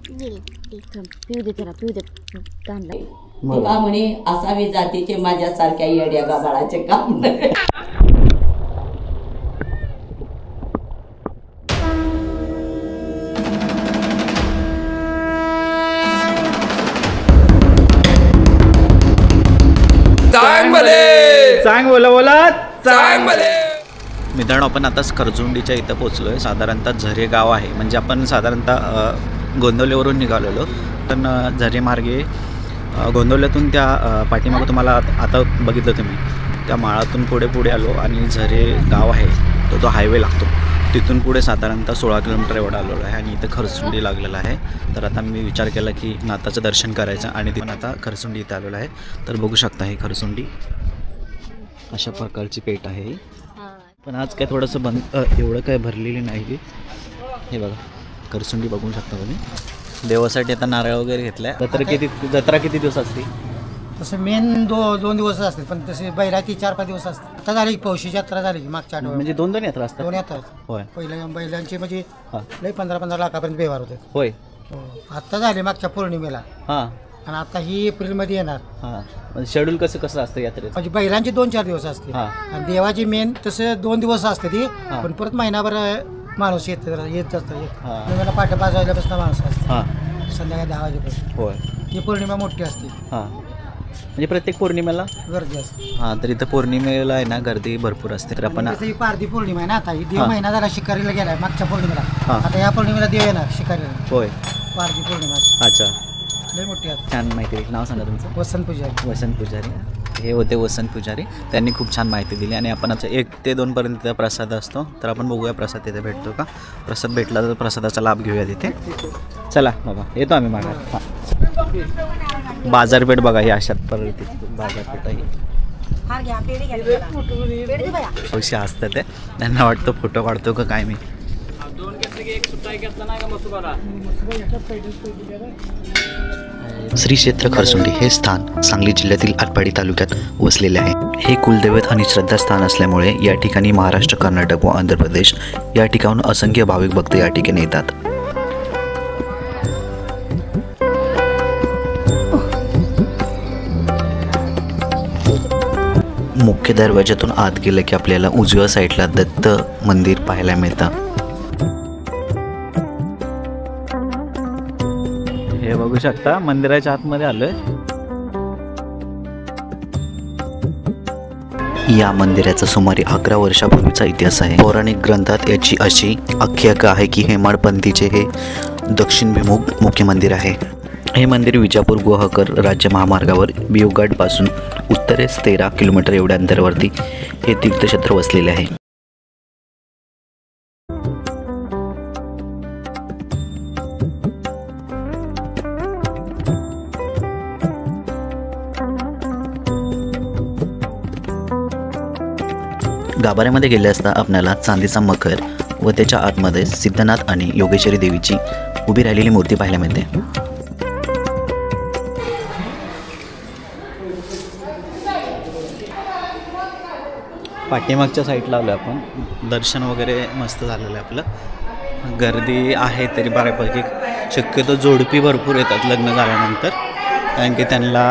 पिऊ दे त्याला, पिऊ दे. कांदा तुका म्हणे असावे जातीचे माझ्यासारख्या येड्या गाबाळाचे काम नाही. सांग बोला सांग भले. मित्रांनो, आपण आताच खरजुंडीच्या इथं पोचलो आहे. साधारणतः झरे गाव आहे, म्हणजे आपण साधारणतः गोंदवलेवरून निघालेलो, पण झरे मार्गे गोंदवल्यातून त्या पाठीमागं तुम्हाला आता बघितलं तुम्ही त्या माळातून पुढे आलो आणि झरे गाव आहे तो हायवे लागतो. तिथून पुढे साधारणतः 16 किलोमीटर एवढा आलेलो आहे आणि इथं खरसुंडी लागलेला आहे. तर आता मी विचार केला की नाथाचं दर्शन करायचं आणि तिथून आता खरसुंडी इथं आलेलं आहे. तर बघू शकता हे खरसुंडी अशा प्रकारची पेट आहे, पण आज काय थोडंसं बंद, एवढं काय भरलेली नाही. हे बघा खरसुंडी बघू शकता तुम्ही. देवासाठी आता नारळ वगैरे घेतलाय. जत्रा किती दिवस असते? तसं मेन दोन दिवस असते, पण तसे बैलाची 4-5 दिवस असते. आता झाली पौशी यात्रा झाली मागच्या आठवड्यात. म्हणजे दोन यात्रा असतात? 2 यात्रा. होय. बैलांचे म्हणजे लई 15-15 लाखापर्यंत व्यवहार होते. होय. आता झाले मागच्या पौर्णिमेला. हां. आणि आता ही एप्रिलमध्ये येणार. हां. शेड्यूल कसं असतं यात्रेचं? म्हणजे बैलांचे 2-4 दिवस असते आणि देवाची मेन तसं 2 दिवस असते ती, पण परत महिनाभर माणूस येत जातं. पाठ 5 वाजल्यापासून माणूस असते, संध्याकाळी 10 वाजेपर्यंत. होय. ही पौर्णिमा मोठी असते. हां, म्हणजे प्रत्येक पौर्णिमेला गर्दी असते. हां, तर इथं पौर्णिमेला आहे ना गर्दी भरपूर असते. तर आपण ही पारधी पौर्णिमा आहे ना, आता ही देव महिना झाला शिकारीला गेलाय मागच्या पौर्णिमेला. आता या पौर्णिमेला देव येणार शिकारीला. होय. पारधी पौर्णिमा. अच्छा, लय मोठी आहे. छान माहिती दिली. नाव सांगा तुमचं? वसंत पुजारी. वसंत पुजारी. हे होते वसंत पुजारी. त्यांनी खूप छान माहिती दिली. आणि आपण आता 1 ते 2 पर्यंत प्रसाद असतो, तर आपण बघूया प्रसाद तिथे भेटतो का. प्रसाद भेटला तर प्रसादाचा लाभ घेऊया तिथे. चला बाबा, येतो आम्ही मागे. हां, बाजारपेठ बघा ही अशा पद्धतीची बाजारपेठ आहे. पैसे असतात ते, त्यांना वाटतं फोटो काढतो का काय. मी श्री क्षेत्र खरसुंडी हे स्थान सांगली जिल्ह्यातील आटपाडी तालुक्यात वसलेले आहे. हे कुलदैवत आणि श्रद्धास्थान असल्यामुळे या ठिकाणी महाराष्ट्र, कर्नाटक व आंध्र प्रदेश या ठिकाणून असंख्य भाविक भक्त या ठिकाणी येतात. मुख्य दरवाजातून आत गेलं की आपल्याला उजव्या साईडला दत्त मंदिर पाहायला मिळतं. हे बघू शकता मंदिराच्या आतमध्ये आलोय. या मंदिराचा सुमारे 11 वर्षापूर्वीचा इतिहास आहे. पौराणिक ग्रंथात याची अशी आख्यायिका आहे की हेमाडपंथीचे हे दक्षिणभिमुख मुख्य मंदिर आहे. हे मंदिर विजापूर गुहागर राज्य महामार्गावर बिवघाट पासून उत्तरेस 13 किलोमीटर एवढ्या अंतरावरती हे तीर्थक्षेत्र वसलेले आहे. गाभाऱ्यामध्ये गेले असता आपल्याला चांदीचा मखर व त्याच्या आतमध्ये सिद्धनाथ आणि योगेश्वरी देवीची उभी राहिलेली मूर्ती पाहायला मिळते. पाठीमागच्या साईडला आलो आपण. दर्शन वगैरे मस्त झालेलं आहे आपलं. गर्दी आहे तरी बऱ्यापैकी. शक्यतो जोडपी भरपूर येतात लग्न झाल्यानंतर, कारण की त्यांना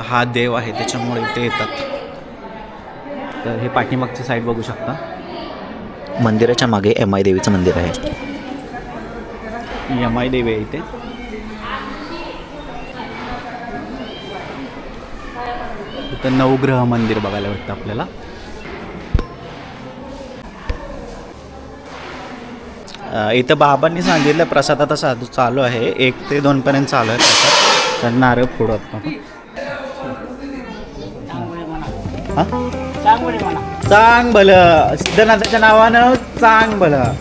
हा देव आहे त्याच्यामुळे ते येतात. तर हे पाठीमागची साईड बघू शकता. मंदिराच्या मागे एमाई देवीचं मंदिर आहे. एमाई देवी आहे इथे. इथं नवग्रह मंदिर बघायला भेटतं आपल्याला. इथं बाबांनी सांगितलं प्रसाद आता चालू आहे. 1 ते 2 पर्यंत चालू आहे प्रसाद. तर नारळ फोडत आपण. चांग भलं सिद्धनाथाच्या नावानं चांग भलं.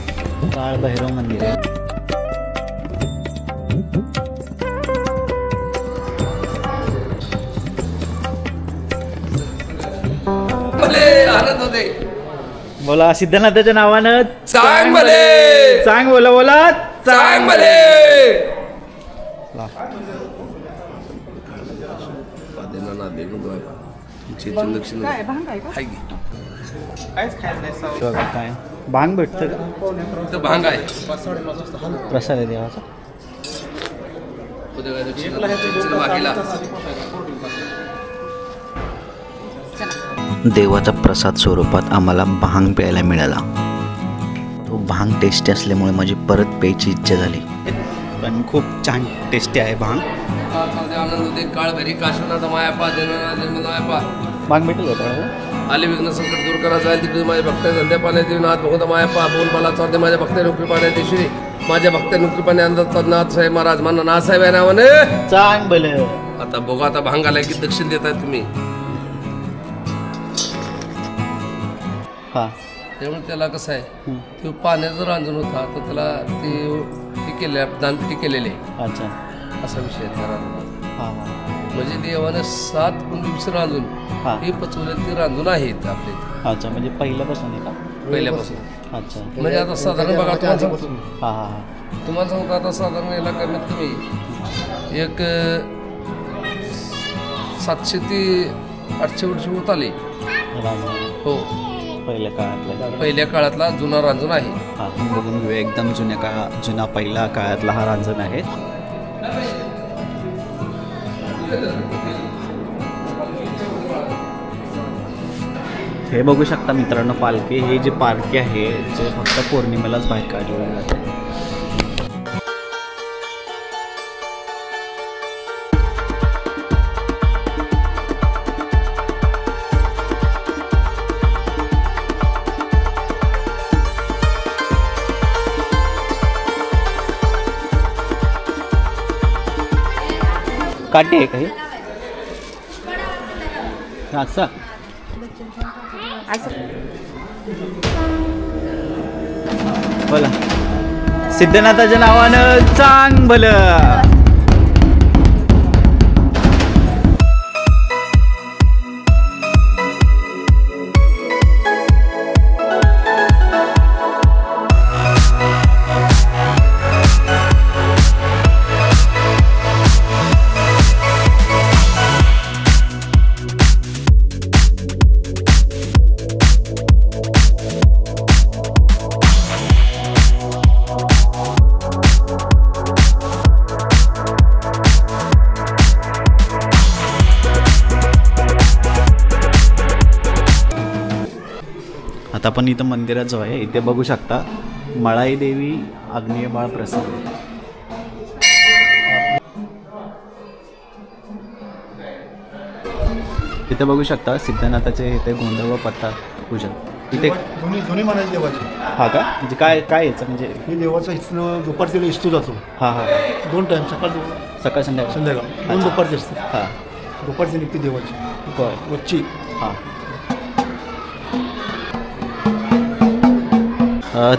काळ भैरव मंदिर आहे. बोला सिद्धनाथाच्या नावानं चांग भले. चांग बोला चांग भले. काय भांग भेटतं का? भांग आहे. प्रसाद आहे देवाचा. देवाचा प्रसाद स्वरूपात आम्हाला भांग प्यायला मिळाला. तो भांग टेस्टी असल्यामुळे माझी परत प्यायची इच्छा झाली. पण खूप छान टेस्टी आहे भांग. भांग भेटेल का? आले विघ्न संकट दूर करा जाईल तिकडे माझ्या भक्त संध्या पाण्यात नाथ भगवंत मायापा बोल मला चालते माझ्या भक्त नोकरी पाण्यात श्री माझ्या भक्त नोकरी पाण्यात नाथ साहेब महाराज म्हणा नाथसाहेब आहे नावाने चांग भले. आता बघा आता भांगाला की दक्षिण देताय तुम्ही. हां त्यामुळे त्याला कसं आहे ते पाण्याचं रांजण होता तर त्याला ते केले दानपेटी केलेली आहे. अच्छा असा विषय आहे त्या रांजणाचा. हां हां म्हणजे देवाने 7 कुंडीचं रांजून हे पचवलेले ते रांजून आहेत आपले. अच्छा म्हणजे पहिल्यापासून आहे का? पहिल्यापासून. अच्छा म्हणजे आता साधारण बघा तुम्हाला सांगतो हां हां हां तुम्हाला सांगतो आता साधारण याला कमीत कमी एक 700 ते 800 वर्ष होत आले. हो पहिल्या काळातला जुना रांजण आहे. हां बघून घेऊया. एकदम जुना पहिला काळातला हा रांजण आहे. हे बघू शकता मित्रांनो पालखी. हे जे पालखी आहे जे फक्त पौर्णिमेलाच बाहेर काढलेलं जाते. काटे आहे काही असं बोला. सिद्धनाथाच्या नावानं चांग भलं. आता आपण इथं मंदिरात जो आहे इथे बघू शकता मळाई देवी आग्नेयबाळ प्रसन्न. इथे बघू शकता सिद्धनाथाचे इथे गोंधळ व पत्ता पूजन इथे दोन्ही म्हणायचे देवाचे. हा का म्हणजे काय याचं म्हणजे हे देवाचा इथनं दुपारच्या इस्तू जातो. हां हां 2 टाईम सकाळ संध्याकाळ 2 दुपारचे असते. हां दुपारची निघते देवाची बरं रोजची. हां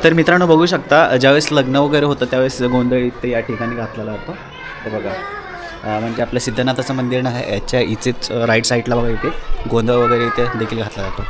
तर मित्रांनो बघू शकता ज्यावेळेस लग्न वगैरे होतं त्यावेळेस गोंधळ इथे या ठिकाणी घातलेला होता. तर बघा म्हणजे आपलं सिद्धनाथाचं मंदिर आहे याच्या इथेच राईट साईडला बघा इथे गोंधळ वगैरे इथे देखील घातला जातो.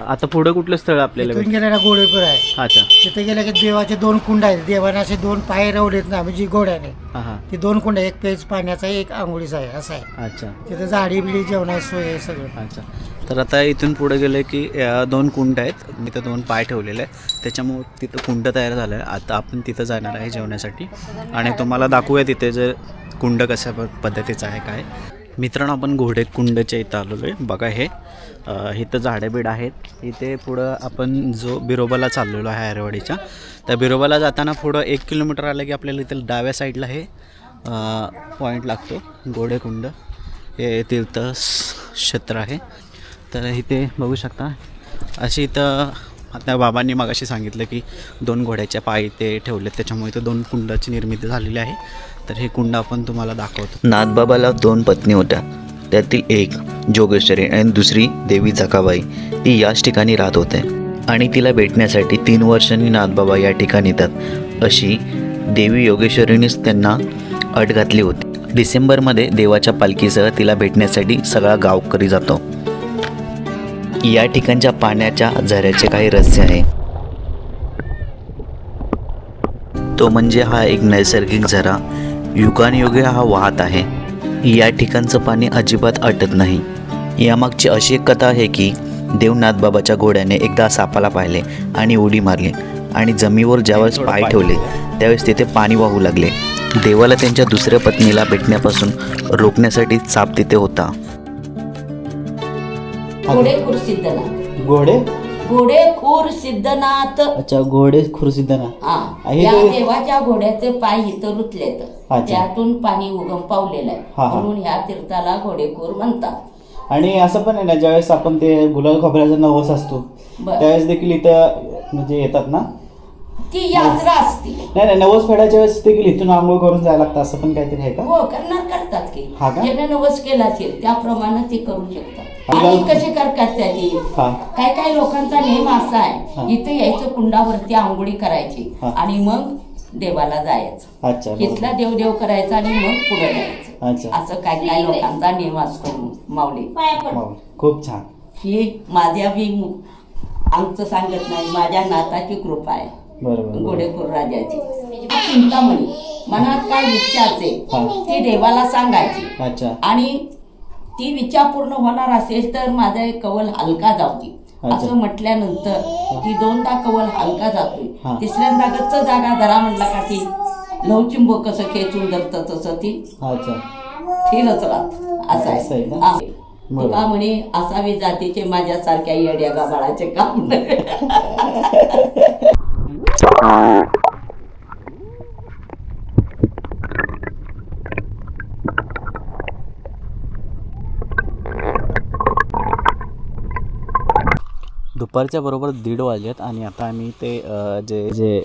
आता पुढं कुठलं स्थळ आपल्याला गेलेला गोळेपूर आहे. अच्छा तिथे गेल्या की देवाचे 2 कुंड आहेत. देवाने असे 2 पाय रवलेत ना म्हणजे घोड्याने. हां हां ते 2 कुंड एक पेज पाण्याचा एक आंघोळीचा आहे असं आहे. अच्छा तिथे झाडी बिडी जेवणाची सोय आहे सगळं. अच्छा तर आता इथून पुढे गेलं की 2 कुंड आहेत. मी तर 2 पाय ठेवलेले आहे त्याच्यामुळे तिथं कुंड तयार झालं आहे. आता आपण तिथं जाणार आहे जेवण्यासाठी आणि तुम्हाला दाखवूया तिथे जे कुंड कशा पद्धतीचं आहे काय. मित्रांनो आपण घोडे कुंडच्या इथं आलेलो आहे. बघा हे इथं झाडेबीड आहेत. इथे पुढं आपण जो बिरोबाला चाललेलो आहे आरेवाडीच्या त्या बिरोबाला जाताना पुढं 1 किलोमीटर आलं की आपल्याला इथं डाव्या साईडला हे पॉईंट लागतो घोडेकुंड. हे तीर्थक्षेत्र आहे. तर इथे बघू शकता अशी इथं आता बाबांनी मगाशी सांगितलं की 2 घोड्याच्या पाय ते ठेवले त्याच्यामुळे इथं 2 कुंडाची निर्मिती झालेली आहे. तर हे कुंड आपण तुम्हाला दाखवतो. नाथबाबाला 2 पत्नी होत्या. त्यातील एक जोगेश्वरी आणि दुसरी देवी जकाबाई. ती याच ठिकाणी राहत होते आणि तिला भेटण्यासाठी 3 वर्षांनी नाथबाबा या ठिकाणी येतात अशी देवी योगेश्वरीनेच त्यांना अट घातली होती. डिसेंबरमध्ये देवाच्या पालखीसह तिला भेटण्यासाठी सगळा गावकरी जातो. या ठिकाणच्या पाण्याच्या झऱ्याचे काही रहस्य आहे. तो म्हणजे हा एक नैसर्गिक झरा युगानुयुगे हा वाहत आहे. या ठिकाणचं पाणी अजिबात आटत नाही. यामागची अशी एक कथा आहे की देवनाथ बाबाच्या घोड्याने एकदा सापाला पाहिले आणि उडी मारली आणि जमिनीवर ज्यावेळेस पाय ठेवले त्यावेळेस तिथे पाणी वाहू लागले. देवाला त्यांच्या दुसऱ्या पत्नीला भेटण्यापासून रोखण्यासाठी साप तिथे होता. घोडेखूर सिद्धनाथ. घोडेखूर सिद्धनाथ. अच्छा, घोडेखूर सिद्धनाथ. हा, या देवाच्या घोड्याचे पाय इथं रुतलेत, त्यातून पाणी उगम पावलेलं आहे, म्हणून ह्या तीर्थाला घोडेखूर म्हणतात. आणि असं पण आहे ना, ज्यावेळेस आपण ते गुलाल खोबऱ्याचा नवस असतो त्यावेळेस देखील इथं म्हणजे येतात ना, ती यात्रा असते. नाही, नवस फेडायच्या वेळेस देखील इथून आंघोळ करून जायला लागतं, असं पण काहीतरी आहे का? हो, करतात की ज्याने नवस केला असेल त्याप्रमाणे ती करू शकतात. आणि कशी करतात त्याची काय लोकांचा नेम असा आहे, इथे यायचं, कुंडावरती आंघोळी करायची आणि मग देवाला जायचं. अच्छा, इथला देव करायचा आणि मग पुढे जायचं. असं काय लोकांचा नियम असतो. माऊली खूप छान. ही माझ्या बी आमचं सांगत नाही, माझ्या नाताची कृपा आहे. घोडेखूर राजाची चिंतामणी. मनात काय इच्छा असेल ती देवाला सांगायची आणि ती विचार पूर्ण होणार असेल तर माझा एक कवल हलका जावती असं म्हटल्यानंतर ती 2दा कवल हलका जातोय. तिसऱ्यांदा गच्च जागा धरा म्हणला का ती लवचिंबो कसं खेचून धरतं तसं ती थिरच राहत. असं आहे. तुका म्हणे असावे जातीचे माझ्यासारख्या येड्या गाबाळाचे काम. दुपारच्या बरोबर 1:30 वाजलेत आणि आता आम्ही ते जे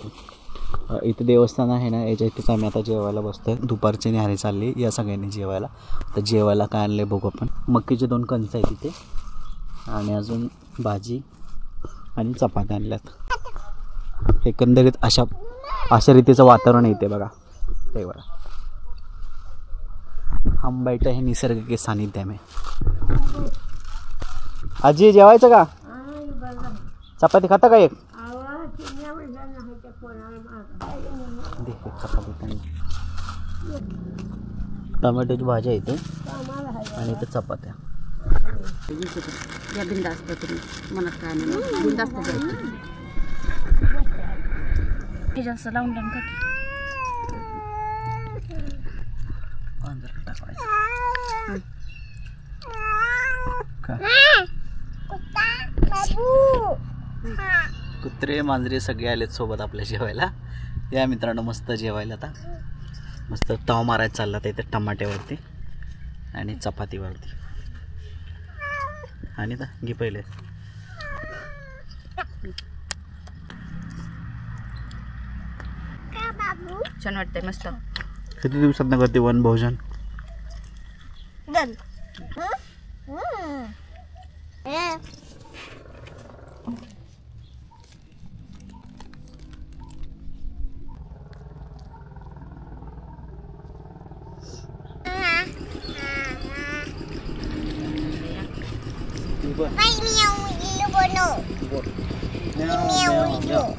इथे देवस्थान आहे ना, याच्या इथेच आम्ही आता जेवायला बसतोय. दुपारची न्याहारी चालली या सगळ्यांनी जेवायला. तर जेवायला काय आणले बघू आपण. मक्कीचे 2 कणसं आहेत तिथे आणि अजून भाजी आणि चपात्या आणल्यात. एकंदरीत अशा रीतीचं वातावरण येते बघा. ते बघा, हम बैठे है निसर्ग के सानिध्य में. आजी जेवायचं का? चपाती खाता का? एक टोमॅटोची भाजी आहे इथे आणि इथे चपात्या. जास्त लावून कुत्रे मांजरे सगळे आलेत सोबत आपल्या जेवायला. या मित्रांनो, मस्त जेवायला आता मस्त ताव मारायला चालला तर इथे टमाट्यावरती आणि चपातीवरती. आणि तर घे पहिले. छान वाटतंय मस्त. किती दिवसात करते वनभोजन?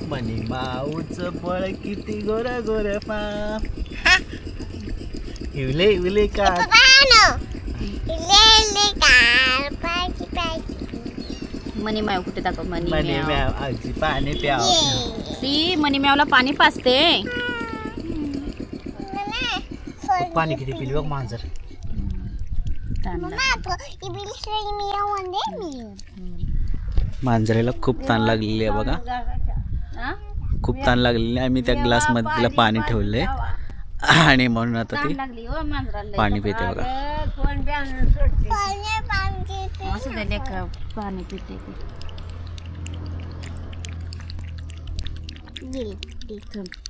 मनी माऊच फळ किती गोरा गोरा पा इवले इवले का मनी मॅव कुठे दाखव. मनी मॅव आजी पाणी प्याव. सी मनी मॅवला पाणी पाजते. पाणी किती पिली बघ मांजर. मांजरेला खूप ताण लागलेली आहे बघा. खूप ताण लागलेली आहे. आम्ही त्या ग्लासमध्ये तिला पाणी ठेवलंय आणि म्हणून आता ती पाणी पिते बघा. पाणी पिते.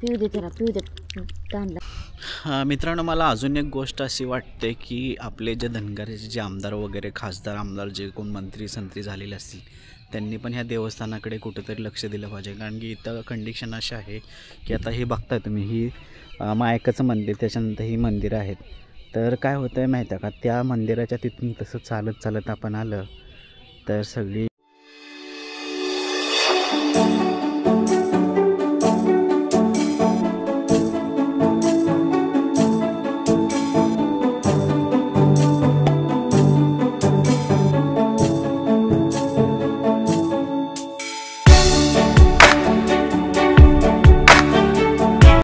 पिऊ दे त्याला, पिऊ दे. मित्रांनो, मला अजून एक गोष्ट अशी वाटते की आपले जे धनगराचे जे आमदार वगैरे खासदार आमदार जे कोण मंत्री संत्री झालेले असतील त्यांनी पण ह्या देवस्थानाकडे कुठंतरी लक्ष दिलं पाहिजे. कारण की इथं कंडिशन अशी आहे की आता हे बघताय तुम्ही, ही मायकाचं मंदिर, त्याच्यानंतर ही मंदिरं आहेत. तर काय होतं आहे माहीत आहे का, त्या मंदिराच्या तिथून तसं चालत चालत आपण आलं तर सगळी